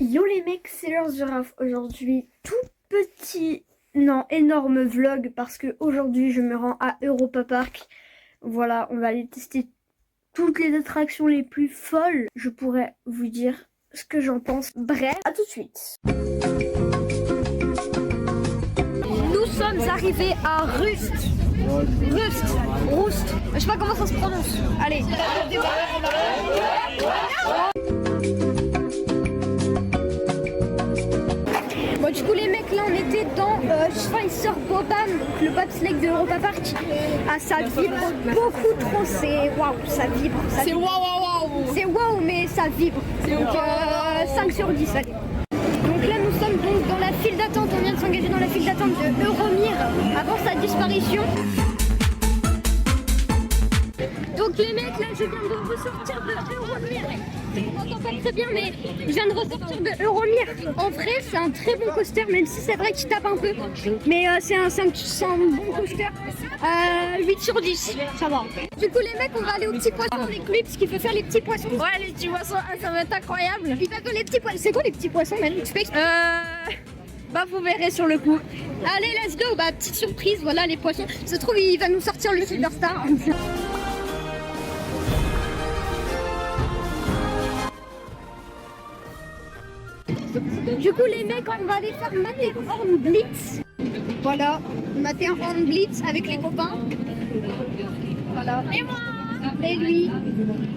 Yo les mecs, c'est l'heure de Raph. Aujourd'hui, tout petit, non, énorme vlog parce que aujourd'hui je me rends à Europa Park. Voilà, on va aller tester toutes les attractions les plus folles. Je pourrais vous dire ce que j'en pense. Bref, à tout de suite. Nous sommes arrivés à Rust. Je sais pas comment ça se prononce. Allez. Bon, du coup les mecs, là on était dans Schweizer Boban, donc le bobsleigh de Europa Park. Ah, ça vibre beaucoup trop, c'est waouh, ça vibre. C'est waouh. C'est waouh, mais ça vibre. Donc 5 sur 10, allez. Donc là nous sommes donc dans la file d'attente, on vient de s'engager dans la file d'attente de Euromir avant sa disparition. Donc les mecs, là je viens de ressortir de Euromir. On n'entend pas très bien, mais je viens de ressortir de Euromir. En vrai c'est un très bon coaster, même si c'est vrai qu'il tape un peu. Mais c'est un bon coaster. 8 sur 10, ça va. Du coup les mecs, on va aller aux petits poissons avec lui parce qu'il veut faire les petits poissons. Ouais, les petits poissons, ça va être incroyable. Il va faire les petits poissons. C'est quoi les petits poissons, man? Tu peux expliquer? Bah vous verrez sur le coup. Allez, let's go. Bah petite surprise, voilà les poissons. Ça se trouve il va nous sortir le Superstar. Du coup les mecs, on va aller faire Matterhorn Blitz. Voilà, Matterhorn Blitz avec les copains. Voilà. Et moi. Et lui,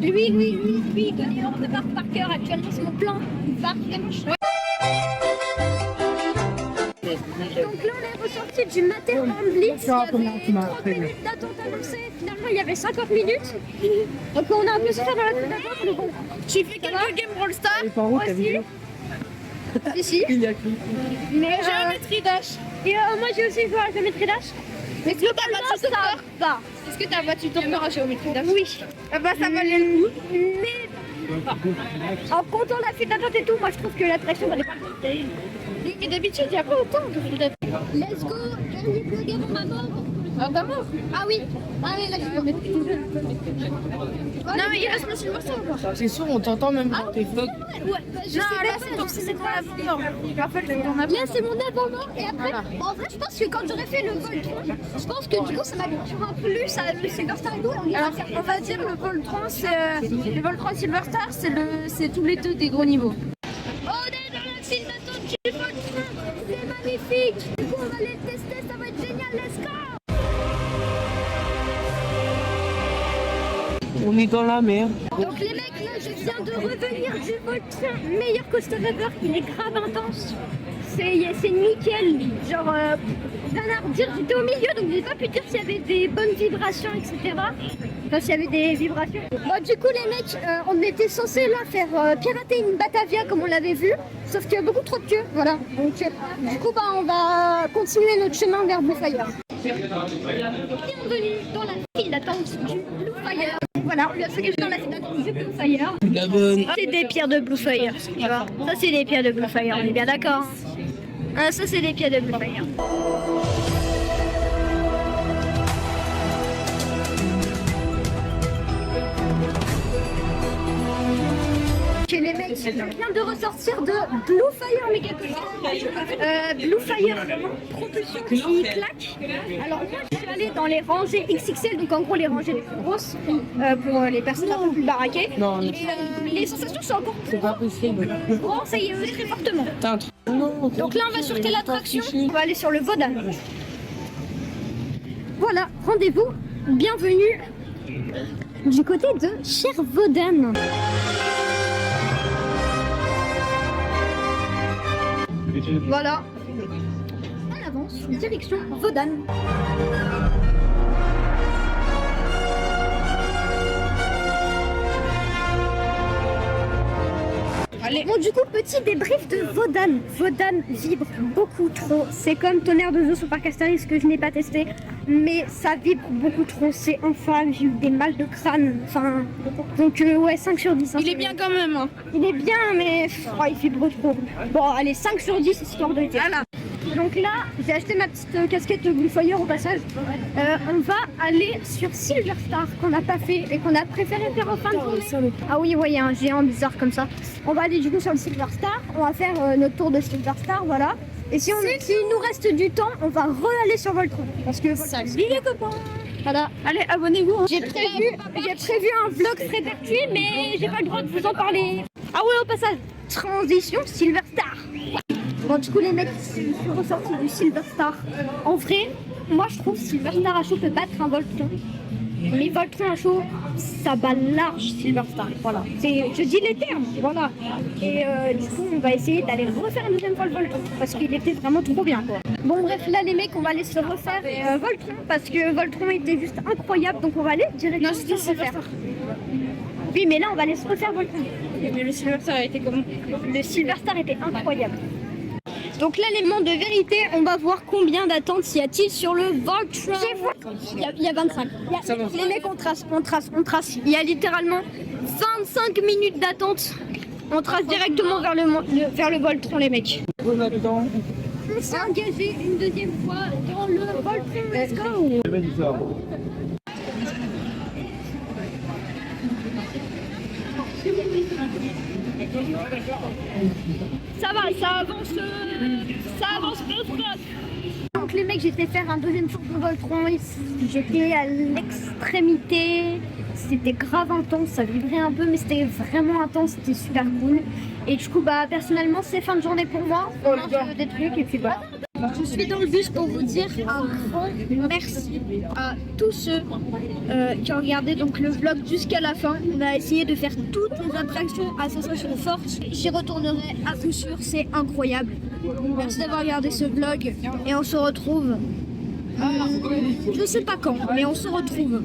il connaît l'ordre de par cœur actuellement, c'est mon plan. Il part vraiment chouette. Donc là on est ressorti du Matterhorn Blitz. Il y avait 30 minutes d'attente annoncée. Finalement il y avait 50 minutes. Donc on a un peu souffert dans la file d'attente, mais bon. J'ai fait quelques Game Brawl Stars. Moi aussi. Ici. Mais Géométrie Dash. Et moi j'ai aussi joué à Géométrie Dash. Est-ce que t'as battu ton record? Va. Est-ce que t'as battu ton record à Géométrie Dash? Oui. Ah bah ça valait le coup. Mais en comptant la file d'attente et tout, moi je trouve que l'attraction valait pas. Mais d'habitude il y a pas autant de fil d'attente. Let's go, dernier vlog avant ma mort. Ah d'abord. Ah oui. Allez, là je vais mettre. Non mais il reste le Superstar encore. C'est sûr, on t'entend même dans tes vlogs. Ouais, je sais Non, là pas, c'est je ton sais c'est pas. pas avant-mort. En fait c'est ton avant. Là c'est mon avant-mort et après, en vrai je pense que quand j'aurais fait le Voltron, je pense que du coup ça m'habituera plus à le Superstar et tout. Alors on va dire le Voltron c'est le Voltron Silverstar c'est tous les deux des gros niveaux. On est dans la file d'attente du Voltron, c'est magnifique. Du coup on va aller le tester, ça va être génial, let's go. On est dans la mer. Donc les mecs, là je viens de revenir du Voltron, meilleur coaster ever, il est grave intense. C'est nickel, genre rien à redire, j'étais au milieu donc j'ai pas pu dire s'il y avait des bonnes vibrations, etc. Enfin s'il y avait des vibrations. Bon, du coup les mecs, on était censé là faire pirater une Batavia comme on l'avait vu, sauf qu'il y a beaucoup trop de queue, voilà. Donc du coup bah on va continuer notre chemin vers Blue Fire. Bienvenue dans la file d'attente du Blue Fire. Voilà, on vient de s'engager dans la file d'attente du Blue Fire. La bonne. C'est des pierres de Blue Fire. Tu vois. Ça c'est des pierres de Blue Fire, on est bien d'accord. Ah, ça c'est des pierres de Blue Fire. Ok les mecs, je viens de ressortir de Blue Fire mais quelque chose. Blue Fire propulsion qui claque. Alors moi je suis allée dans les rangées XXL, donc en gros les rangées les plus grosses pour les personnes un peu plus baraquées. Non, Et les sensations sont encore c'est pas possible. bon, ça y est très fortement. T'as un truc. Non, Donc là on va sur quelle attraction? On va aller sur le Vodan. Voilà, rendez-vous, bienvenue du côté de Chervodan. Voilà. On avance, direction Vodan. Allez. Bon, du coup, petit débrief de Vodan. Vodan vibre beaucoup trop. C'est comme Tonnerre de Zeus sur Parc Astérix que je n'ai pas testé. Mais ça vibre beaucoup trop. C'est infâme. J'ai eu des mal de crâne. Enfin, donc ouais, 5 sur 10. Hein, Il est bien quand même. Hein. Il est bien, mais il vibre trop. Bon, allez, 5 sur 10, histoire de dire. Voilà. Donc là, j'ai acheté ma petite casquette Blue Fire au passage. On va aller sur Silver Star qu'on n'a pas fait et qu'on a préféré faire en fin de journée. Ah oui, il y a un géant bizarre comme ça. On va aller du coup sur le Silver Star. On va faire notre tour de Silver Star, voilà. Et s'il nous reste du temps, on va re-aller sur Voltron. Parce que salut les copains. Voilà. Allez, abonnez-vous. Hein. J'ai prévu un vlog très gratuit, mais j'ai pas le droit de vous en parler. Ah ouais, au passage, transition Silver Star. Bon, du coup, les mecs, je suis ressorti du Silver Star. En vrai, moi je trouve Silver Star à chaud peut battre un Voltron. Mais Voltron à chaud, ça bat large Silver Star. Voilà. Je dis les termes, voilà. Et du coup, on va essayer d'aller refaire une deuxième fois le Voltron. Parce qu'il était vraiment trop bien, quoi. Bon, bref, là, les mecs, on va aller se refaire Voltron. Parce que Voltron était juste incroyable. Donc, on va aller directement se refaire. Oui, mais là, on va aller se refaire Voltron. Mais le Silver Star a été comment? Le Silver Star était incroyable. Donc là, l'élément de vérité, on va voir combien d'attentes y a-t-il sur le Voltron. Il y a 25. Les mecs, on trace. Il y a littéralement 25 minutes d'attente. On trace directement vers le Voltron, les mecs. On s'est engagé une deuxième fois dans le Voltron. Let's go. Ça va, ça avance peu. Donc les mecs, j'ai fait faire un deuxième tour de Voltron. J'étais à l'extrémité. C'était grave intense, ça vibrait un peu, mais c'était vraiment intense, c'était super cool. Et du coup, personnellement, c'est fin de journée pour moi. On mange des trucs et puis voilà. Je suis dans le bus pour vous dire un grand merci à tous ceux qui ont regardé donc le vlog jusqu'à la fin. On a essayé de faire toutes les attractions à sensation forte. J'y retournerai à coup sûr, c'est incroyable. Merci d'avoir regardé ce vlog et on se retrouve, je sais pas quand, mais on se retrouve.